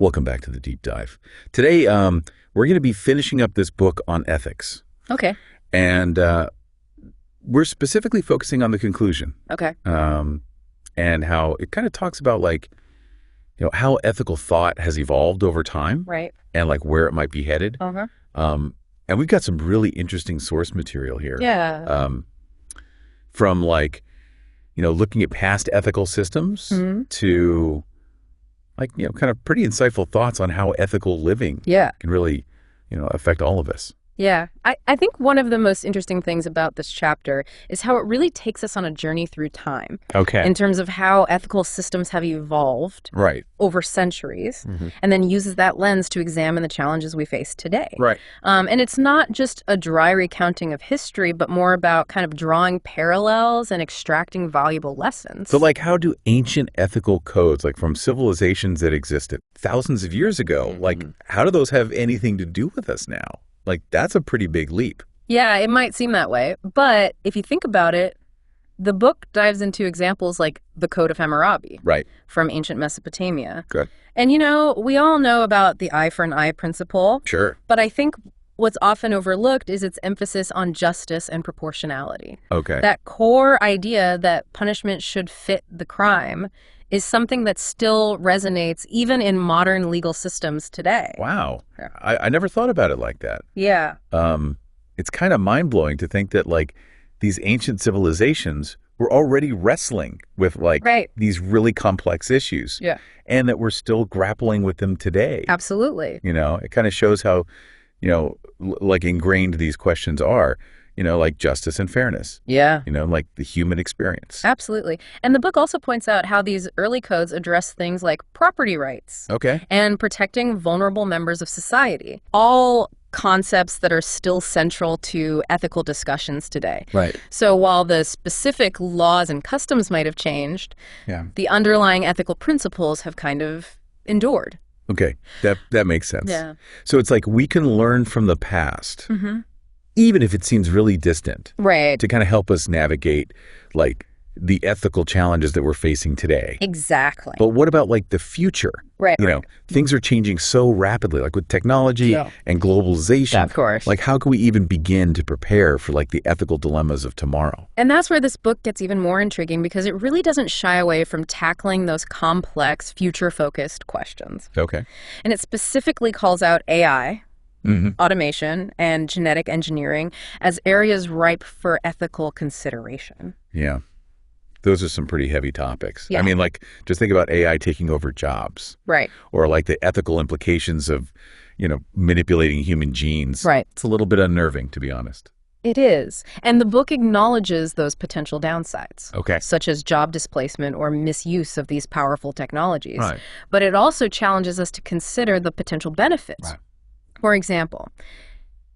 Welcome back to the deep dive. Today, we're going to be finishing up this book on ethics. Okay. And we're specifically focusing on the conclusion. Okay. And how it kind of talks about how ethical thought has evolved over time. Right. And where it might be headed. Uh-huh. And we've got some really interesting source material here. Yeah. From looking at past ethical systems to kind of pretty insightful thoughts on how ethical living can really, affect all of us. Yeah. I think one of the most interesting things about this chapter is how it really takes us on a journey through time. Okay. In terms of how ethical systems have evolved over centuries, and then uses that lens to examine the challenges we face today. Right. And it's not just a dry recounting of history, but more about kind of drawing parallels and extracting valuable lessons. So how do ancient ethical codes, from civilizations that existed thousands of years ago, how do those have anything to do with us now? That's a pretty big leap. Yeah, it might seem that way. But if you think about it, the book dives into examples like the Code of Hammurabi from ancient Mesopotamia. Good. And, we all know about the eye for an eye principle. Sure. But I think what's often overlooked is its emphasis on justice and proportionality. Okay. That core idea that punishment should fit the crime is something that still resonates even in modern legal systems today. Wow. Yeah. I never thought about it like that. Yeah. It's kind of mind-blowing to think that these ancient civilizations were already wrestling with these really complex issues. Yeah. And that we're still grappling with them today. Absolutely. It kind of shows how, ingrained these questions are. Justice and fairness. Yeah. The human experience. Absolutely. And the book also points out how these early codes address things like property rights. Okay. And protecting vulnerable members of society. All concepts that are still central to ethical discussions today. Right. So while the specific laws and customs might have changed, the underlying ethical principles have kind of endured. Okay. That makes sense. Yeah. So it's we can learn from the past. Even if it seems really distant, to kind of help us navigate the ethical challenges that we're facing today. Exactly. But what about the future? Right. Things are changing so rapidly, with technology and globalization. Of course. How can we even begin to prepare for the ethical dilemmas of tomorrow? And that's where this book gets even more intriguing because it really doesn't shy away from tackling those complex, future-focused questions. Okay. And it specifically calls out AI, automation, and genetic engineering as areas ripe for ethical consideration. Yeah. Those are some pretty heavy topics. Yeah. I mean, just think about AI taking over jobs. Right. Or the ethical implications of, manipulating human genes. Right. It's a little bit unnerving, to be honest. It is. And the book acknowledges those potential downsides. Okay. Such as job displacement or misuse of these powerful technologies. Right. But it also challenges us to consider the potential benefits. Right. For example,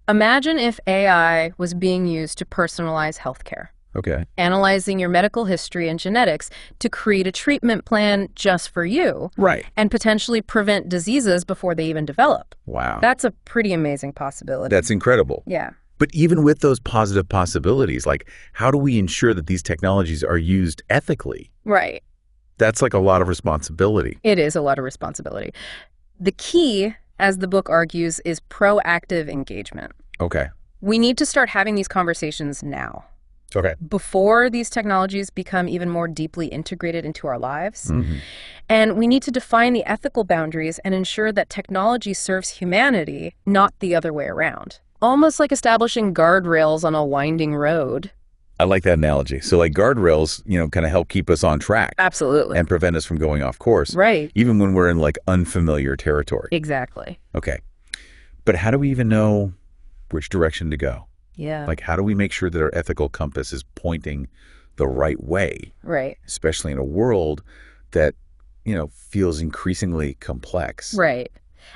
imagine if AI was being used to personalize healthcare. Okay. Analyzing your medical history and genetics to create a treatment plan just for you. Right. And potentially prevent diseases before they even develop. Wow. That's a pretty amazing possibility. That's incredible. Yeah. But even with those positive possibilities, how do we ensure that these technologies are used ethically? Right. That's a lot of responsibility. It is a lot of responsibility. The key, as the book argues, is proactive engagement. Okay. We need to start having these conversations now. Okay. Before these technologies become even more deeply integrated into our lives. And we need to define the ethical boundaries and ensure that technology serves humanity, not the other way around. Almost like establishing guardrails on a winding road. I like that analogy. So guardrails, kind of help keep us on track. Absolutely. And prevent us from going off course. Right. Even when we're in unfamiliar territory. Exactly. Okay. But how do we even know which direction to go? Yeah. How do we make sure that our ethical compass is pointing the right way? Right. Especially in a world that, feels increasingly complex. Right.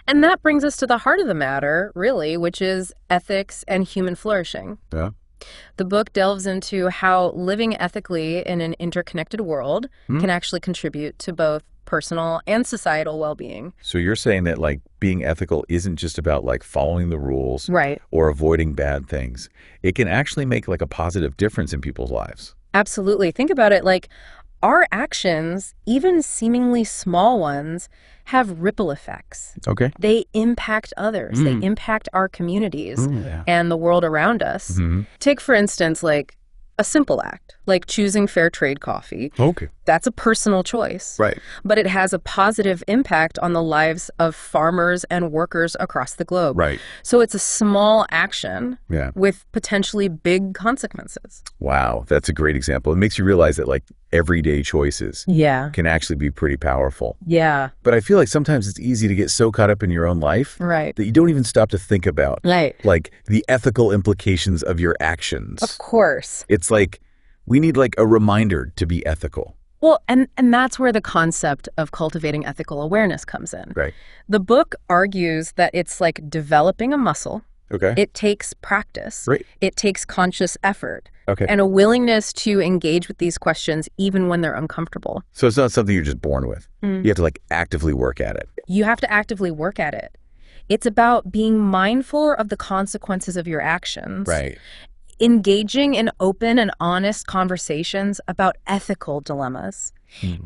And that brings us to the heart of the matter, really, which is ethics and human flourishing. Yeah. The book delves into how living ethically in an interconnected world can actually contribute to both personal and societal well-being. So you're saying that being ethical isn't just about following the rules or avoiding bad things. It can actually make a positive difference in people's lives. Absolutely. Think about it our actions, even seemingly small ones, have ripple effects. Okay. They impact others. They impact our communities and the world around us. Take, for instance, like a simple act, like choosing fair trade coffee. Okay. That's a personal choice. Right. But it has a positive impact on the lives of farmers and workers across the globe. Right. So it's a small action with potentially big consequences. Wow. That's a great example. It makes you realize that like everyday choices can actually be pretty powerful. Yeah. But I feel like sometimes it's easy to get so caught up in your own life that you don't even stop to think about like the ethical implications of your actions. Of course. It's like we need like a reminder to be ethical. Well, and that's where the concept of cultivating ethical awareness comes in. Right. The book argues that it's like developing a muscle. Okay. It takes practice. Right. It takes conscious effort. Okay. And a willingness to engage with these questions even when they're uncomfortable. So it's not something you're just born with. You have to like actively work at it. You have to actively work at it. It's about being mindful of the consequences of your actions. Right. Engaging in open and honest conversations about ethical dilemmas,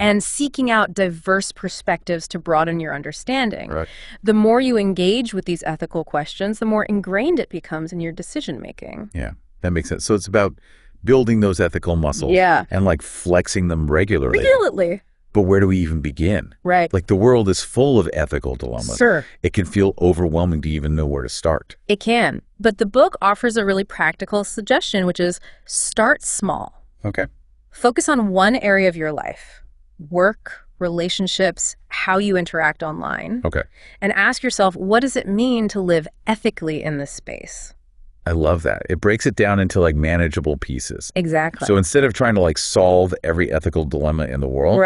and seeking out diverse perspectives to broaden your understanding. Right. The more you engage with these ethical questions, the more ingrained it becomes in your decision-making. Yeah, that makes sense. So it's about building those ethical muscles and like flexing them regularly. Regularly. But where do we even begin? Right. Like the world is full of ethical dilemmas. Sure. It can feel overwhelming to even know where to start. It can. But the book offers a really practical suggestion, which is start small. Okay. Focus on one area of your life, work, relationships, how you interact online. Okay. And ask yourself, what does it mean to live ethically in this space? I love that. It breaks it down into like manageable pieces. Exactly. So instead of trying to like solve every ethical dilemma in the world,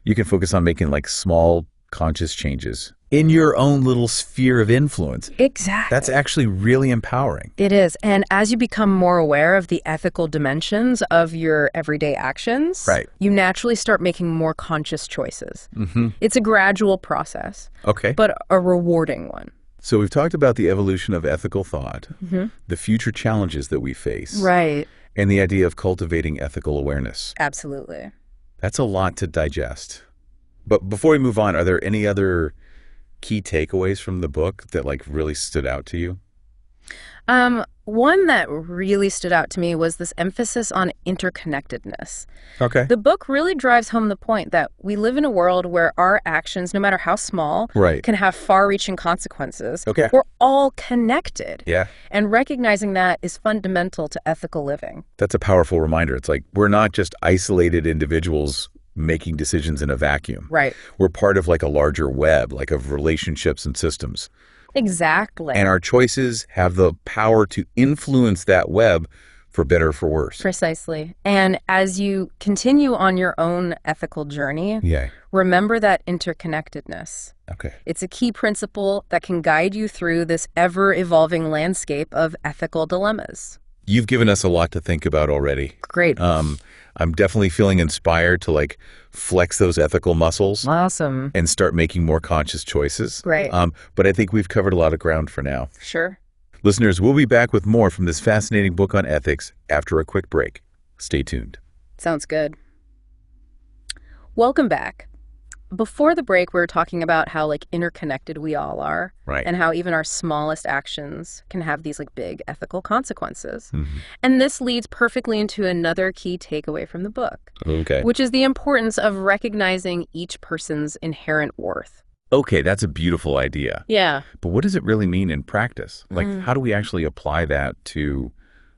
you can focus on making like small conscious changes in your own little sphere of influence. Exactly. That's actually really empowering. It is. And as you become more aware of the ethical dimensions of your everyday actions, you naturally start making more conscious choices. It's a gradual process, but a rewarding one. So we've talked about the evolution of ethical thought, the future challenges that we face, and the idea of cultivating ethical awareness. Absolutely. That's a lot to digest. But before we move on, are there any other key takeaways from the book that like really stood out to you? One that really stood out to me was this emphasis on interconnectedness. Okay. The book really drives home the point that we live in a world where our actions, no matter how small, can have far-reaching consequences. Okay. We're all connected. Yeah. And recognizing that is fundamental to ethical living. That's a powerful reminder. It's like we're not just isolated individuals making decisions in a vacuum. Right. We're part of like a larger web, like of relationships and systems. Exactly. And our choices have the power to influence that web for better or for worse. Precisely. And as you continue on your own ethical journey, remember that interconnectedness. Okay. It's a key principle that can guide you through this ever-evolving landscape of ethical dilemmas. You've given us a lot to think about already. Great. I'm definitely feeling inspired to like flex those ethical muscles. Awesome. And start making more conscious choices. Great. But I think we've covered a lot of ground for now. Sure. Listeners, we'll be back with more from this fascinating book on ethics after a quick break. Stay tuned. Sounds good. Welcome back. Before the break, we were talking about how like interconnected we all are, and how even our smallest actions can have these like big ethical consequences. And this leads perfectly into another key takeaway from the book, which is the importance of recognizing each person's inherent worth. Okay, that's a beautiful idea. Yeah. But what does it really mean in practice? Like, how do we actually apply that to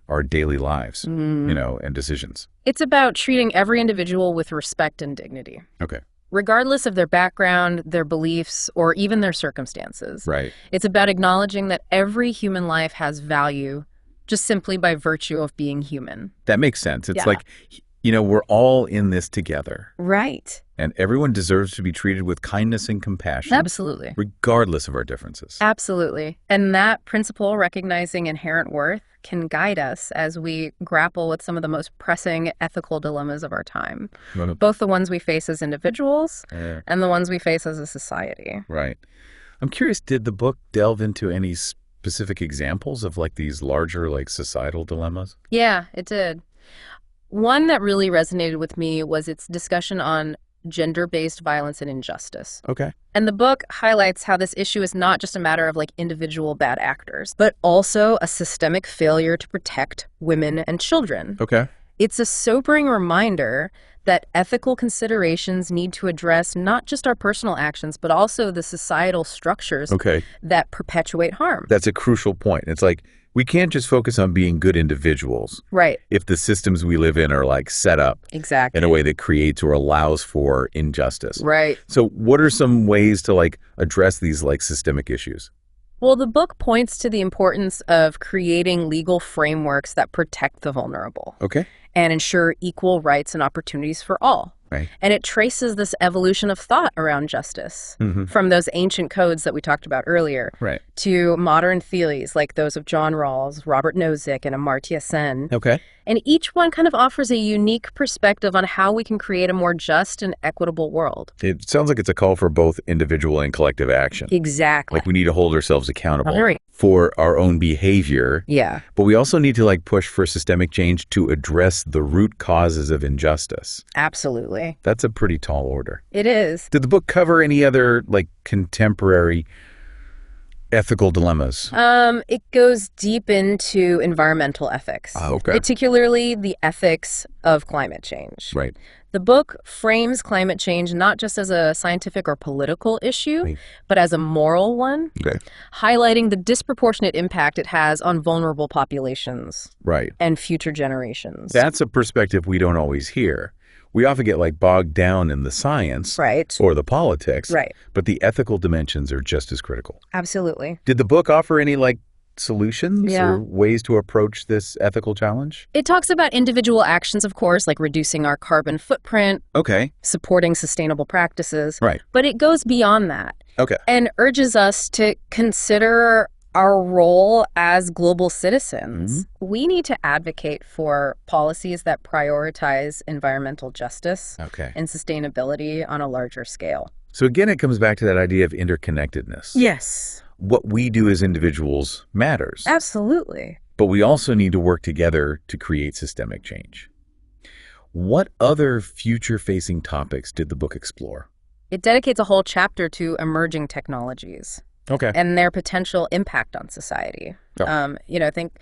our daily lives, you know, and decisions? It's about treating every individual with respect and dignity. Okay. Regardless of their background, their beliefs, or even their circumstances. Right. It's about acknowledging that every human life has value just simply by virtue of being human. That makes sense. It's like, you know, we're all in this together. Right. And everyone deserves to be treated with kindness and compassion. Absolutely. Regardless of our differences. Absolutely. And that principle, recognizing inherent worth, can guide us as we grapple with some of the most pressing ethical dilemmas of our time. Both the ones we face as individuals and the ones we face as a society. Right. I'm curious, did the book delve into any specific examples of like these larger like societal dilemmas? Yeah, it did. One that really resonated with me was its discussion on gender-based violence and injustice. Okay. And the book highlights how this issue is not just a matter of like individual bad actors, but also a systemic failure to protect women and children. Okay. It's a sobering reminder that ethical considerations need to address not just our personal actions, but also the societal structures that perpetuate harm. That's a crucial point. It's like, we can't just focus on being good individuals. Right. If the systems we live in are like set up in a way that creates or allows for injustice. Right. So what are some ways to like address these like systemic issues? Well, the book points to the importance of creating legal frameworks that protect the vulnerable. Okay. And ensure equal rights and opportunities for all. Right. And it traces this evolution of thought around justice from those ancient codes that we talked about earlier to modern theories like those of John Rawls, Robert Nozick, and Amartya Sen. Okay. And each one kind of offers a unique perspective on how we can create a more just and equitable world. It sounds like it's a call for both individual and collective action. Exactly. Like we need to hold ourselves accountable Right. for our own behavior. Yeah. But we also need to like push for systemic change to address the root causes of injustice. Absolutely. That's a pretty tall order. It is. Did the book cover any other like contemporary ethical dilemmas? It goes deep into environmental ethics, particularly the ethics of climate change. Right. The book frames climate change not just as a scientific or political issue, but as a moral one, highlighting the disproportionate impact it has on vulnerable populations and future generations. That's a perspective we don't always hear. We often get like bogged down in the science or the politics, but the ethical dimensions are just as critical. Absolutely. Did the book offer any like solutions or ways to approach this ethical challenge? It talks about individual actions, of course, like reducing our carbon footprint, supporting sustainable practices, but it goes beyond that and urges us to consider our role as global citizens. We need to advocate for policies that prioritize environmental justice and sustainability on a larger scale. So again, it comes back to that idea of interconnectedness. Yes. What we do as individuals matters. Absolutely. But we also need to work together to create systemic change. What other future-facing topics did the book explore? It dedicates a whole chapter to emerging technologies. And their potential impact on society. I think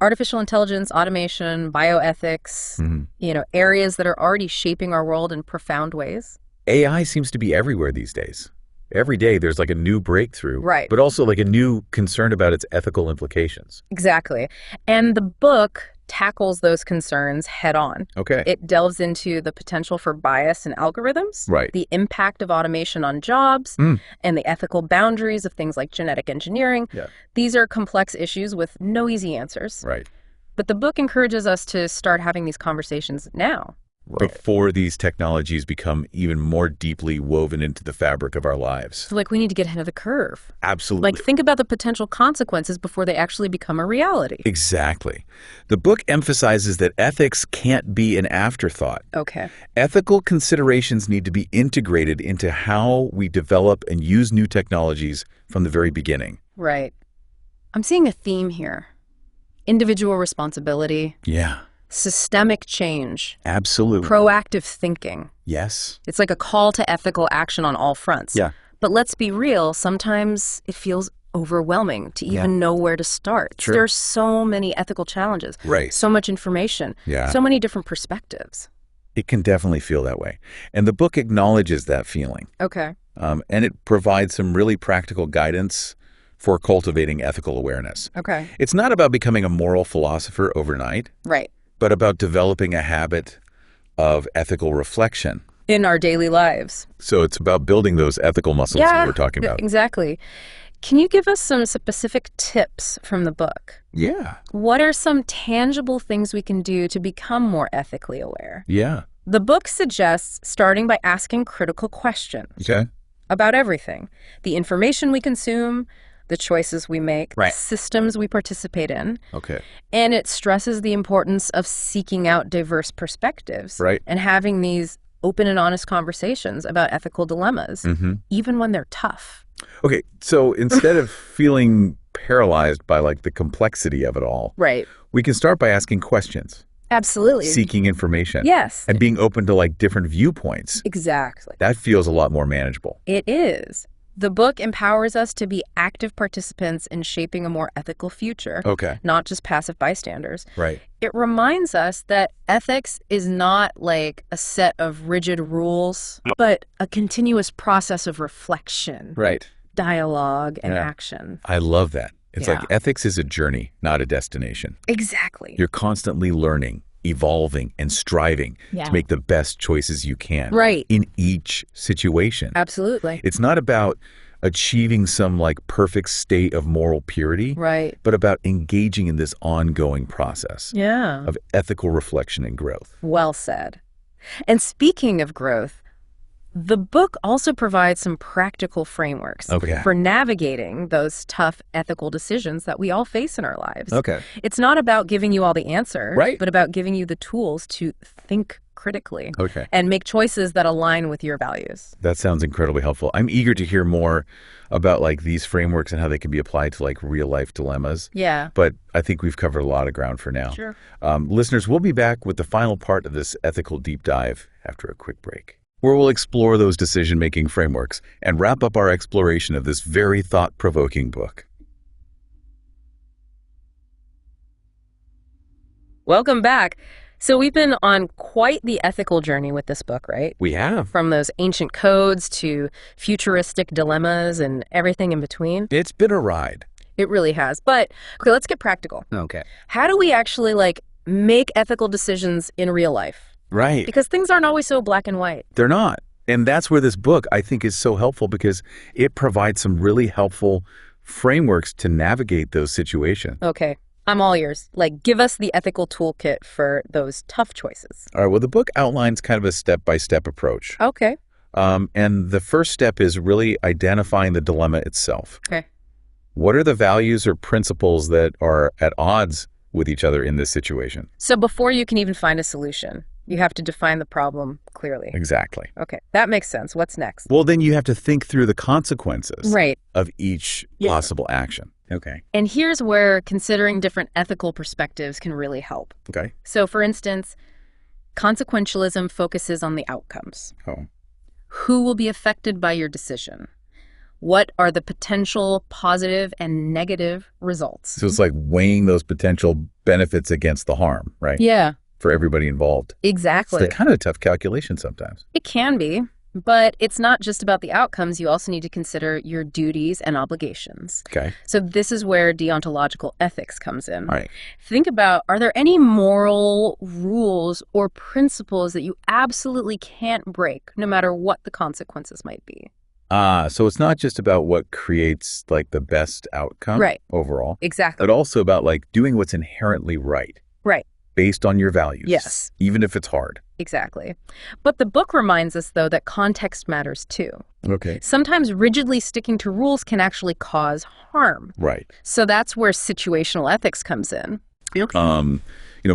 artificial intelligence, automation, bioethics, areas that are already shaping our world in profound ways. AI seems to be everywhere these days. Every day there's like a new breakthrough, but also like a new concern about its ethical implications. Exactly. And the book tackles those concerns head on. It delves into the potential for bias in algorithms, the impact of automation on jobs, and the ethical boundaries of things like genetic engineering. These are complex issues with no easy answers. But the book encourages us to start having these conversations now. Before these technologies become even more deeply woven into the fabric of our lives. So, like, we need to get ahead of the curve. Absolutely. Like, think about the potential consequences before they actually become a reality. Exactly. The book emphasizes that ethics can't be an afterthought. Ethical considerations need to be integrated into how we develop and use new technologies from the very beginning. Right. I'm seeing a theme here. Individual responsibility. Systemic change. Absolutely. Proactive thinking. Yes. It's like a call to ethical action on all fronts. But let's be real, sometimes it feels overwhelming to even know where to start. There's so many ethical challenges. So much information. So many different perspectives. It can definitely feel that way. And the book acknowledges that feeling. And it provides some really practical guidance for cultivating ethical awareness. It's not about becoming a moral philosopher overnight. But about developing a habit of ethical reflection. In our daily lives. So it's about building those ethical muscles that we're talking about. Exactly. Can you give us some specific tips from the book? What are some tangible things we can do to become more ethically aware? The book suggests starting by asking critical questions about everything. The information we consume, the choices we make, the systems we participate in. And it stresses the importance of seeking out diverse perspectives and having these open and honest conversations about ethical dilemmas, even when they're tough. So instead of feeling paralyzed by like the complexity of it all, we can start by asking questions. Absolutely. Seeking information. Yes. And being open to like different viewpoints. Exactly. That feels a lot more manageable. It is. The book empowers us to be active participants in shaping a more ethical future. Okay. Not just passive bystanders. Right. It reminds us that ethics is not like a set of rigid rules, but a continuous process of reflection. Right. Dialogue and action. I love that. It's like ethics is a journey, not a destination. Exactly. You're constantly learning, evolving, and striving to make the best choices you can. Right. In each situation. Absolutely. It's not about achieving some like perfect state of moral purity. Right. But about engaging in this ongoing process. Yeah. Of ethical reflection and growth. Well said. And speaking of growth, the book also provides some practical frameworks for navigating those tough ethical decisions that we all face in our lives. Okay. It's not about giving you all the answers, but about giving you the tools to think critically and make choices that align with your values. That sounds incredibly helpful. I'm eager to hear more about like these frameworks and how they can be applied to like real life dilemmas. Yeah. But I think we've covered a lot of ground for now. Sure. Listeners, we'll be back with the final part of this ethical deep dive after a quick break, where we'll explore those decision-making frameworks and wrap up our exploration of this very thought-provoking book. Welcome back. So we've been on quite the ethical journey with this book, right? We have. From those ancient codes to futuristic dilemmas and everything in between. It's been a ride. It really has. But, okay, let's get practical. Okay. How do we actually, like, make ethical decisions in real life? Right. Because things aren't always so black and white. They're not. And that's where this book, I think, is so helpful because it provides some really helpful frameworks to navigate those situations. Okay. I'm all ears. Like, give us the ethical toolkit for those tough choices. All right. Well, the book outlines kind of a step-by-step approach. Okay. And the first step is really identifying the dilemma itself. Okay. What are the values or principles that are at odds with each other in this situation? So before you can even find a solution, you have to define the problem clearly. Exactly. Okay, that makes sense. What's next? Well, then you have to think through the consequences of each possible action. Okay. And here's where considering different ethical perspectives can really help. Okay. So for instance, consequentialism focuses on the outcomes. Oh. Who will be affected by your decision? What are the potential positive and negative results? So it's like weighing those potential benefits against the harm, right? Yeah. For everybody involved. Exactly. It's kind of a tough calculation sometimes. It can be, but it's not just about the outcomes. You also need to consider your duties and obligations. Okay. So this is where deontological ethics comes in. All right. Think about, are there any moral rules or principles that you absolutely can't break, no matter what the consequences might be? So it's not just about what creates like the best outcome overall. Exactly. But also about like doing what's inherently right. Right. Based on your values. Yes. Even if it's hard. Exactly. But the book reminds us, though, that context matters too. Okay. Sometimes rigidly sticking to rules can actually cause harm. Right. So that's where situational ethics comes in.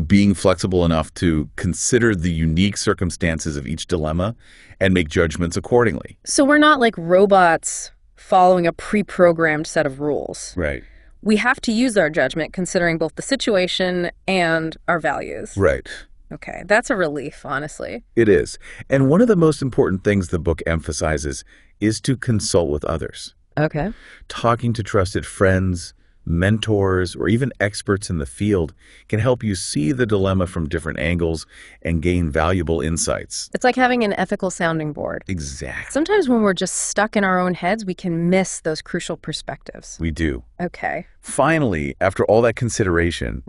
Being flexible enough to consider the unique circumstances of each dilemma and make judgments accordingly. So we're not like robots following a pre-programmed set of rules. Right. We have to use our judgment considering both the situation and our values. Right. Okay, that's a relief, honestly. It is. And one of the most important things the book emphasizes is to consult with others. Okay. Talking to trusted friends, mentors, or even experts in the field can help you see the dilemma from different angles and gain valuable insights. It's like having an ethical sounding board. Exactly. Sometimes when we're just stuck in our own heads, we can miss those crucial perspectives. We do. Okay. Finally, after all that consideration,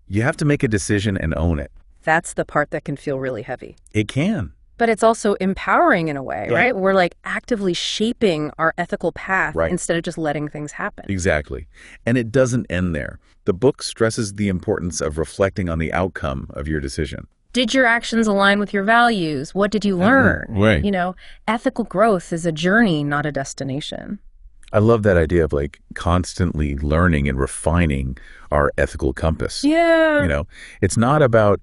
you have to make a decision and own it. That's the part that can feel really heavy. It can. But it's also empowering in a way, right? We're like actively shaping our ethical path instead of just letting things happen. Exactly. And it doesn't end there. The book stresses the importance of reflecting on the outcome of your decision. Did your actions align with your values? What did you learn? Right. You know, ethical growth is a journey, not a destination. I love that idea of like constantly learning and refining our ethical compass. Yeah. You know, it's not about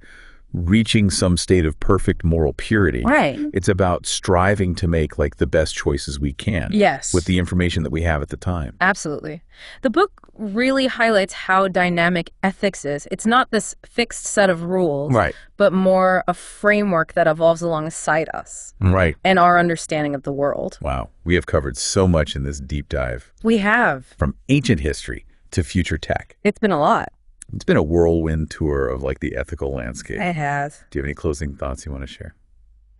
reaching some state of perfect moral purity. Right. It's about striving to make like the best choices we can. Yes. With the information that we have at the time. Absolutely. The book really highlights how dynamic ethics is. It's not this fixed set of rules, right, but more a framework that evolves alongside us. Right. And our understanding of the world. Wow. We have covered so much in this deep dive. We have. From ancient history to future tech. It's been a lot. It's been a whirlwind tour of like the ethical landscape. It has. Do you have any closing thoughts you want to share?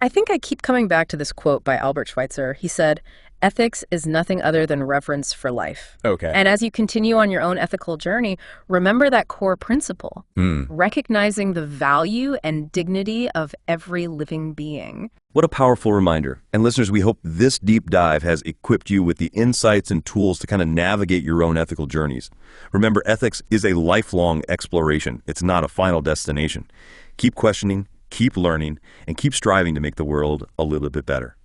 I think I keep coming back to this quote by Albert Schweitzer. He said, "Ethics is nothing other than reverence for life." Okay. And as you continue on your own ethical journey, remember that core principle, recognizing the value and dignity of every living being. What a powerful reminder. And listeners, we hope this deep dive has equipped you with the insights and tools to kind of navigate your own ethical journeys. Remember, ethics is a lifelong exploration. It's not a final destination. Keep questioning, keep learning, and keep striving to make the world a little bit better.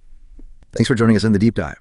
Thanks for joining us in the deep dive.